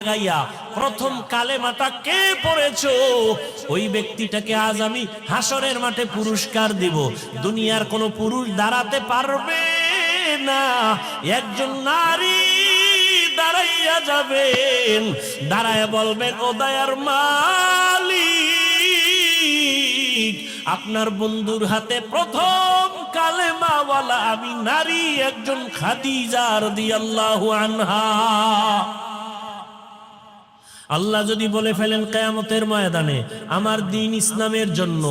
গাইয়া প্রথম কালেমাটা কে পড়েছো ওই ব্যক্তিটাকে আজ আমি হাসরের মাঠে পুরস্কার দিব। দুনিয়ার কোন পুরুষ দাঁড়াতে পারবে না, একজন নারী দাঁড়াইয়া যাবেন, দাঁড়ায় বলবেন, ও দয়ার মালিক, আপনার বন্ধুর হাতে প্রথম কালেমাওয়ালা আমি নারী একজন খাদিজা রাদিয়াল্লাহু আনহা। আল্লাহ যদি বলে ফেলেন কিয়ামতের ময়দানে আমার দ্বীন ইসলামের জন্য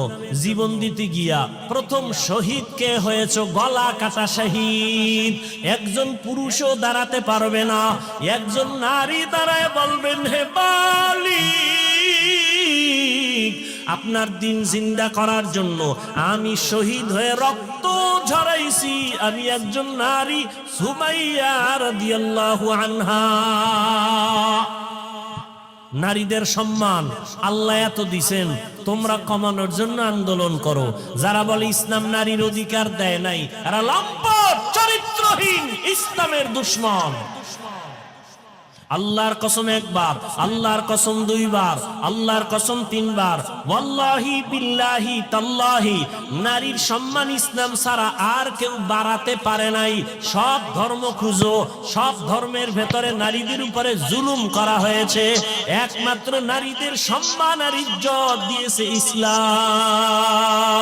জীবন দিতে গিয়া প্রথম শহীদ কে হয়েছে, গলা কাটা শহীদ, একজন পুরুষও দাঁড়াতে পারবে না, একজন নারী দাঁড়ায় বলবেন, হে মালিক, আপনার দ্বীন জিন্দা করার জন্য আমি শহীদ হয়ে রক্ত ঝরাইছি, আমি একজন নারী সুমাইয়া রাদিয়াল্লাহু আনহা। নারীদের সম্মান আল্লাহ এত দিছেন, তোমরা কমানোর জন্য আন্দোলন করো। যারা বলে ইসলাম নারীর অধিকার দেয় নাই, এরা লম্পট, চরিত্রহীন, ইসলামের দুশমন। আল্লাহর কসম একবার, আল্লাহর কসম দুইবার, আল্লাহর কসম তিনবার, ওয়াল্লাহি বিল্লাহি তাল্লাহি, নারীর সম্মান ইসলাম ছাড়া আর কেউ বাড়াতে পারে নাই। সব ধর্ম খুঁজো, সব ধর্মের ভেতরে নারীদের উপরে জুলুম করা হয়েছে, একমাত্র নারীদের সম্মান আর ইজ্জত দিয়েছে ইসলাম।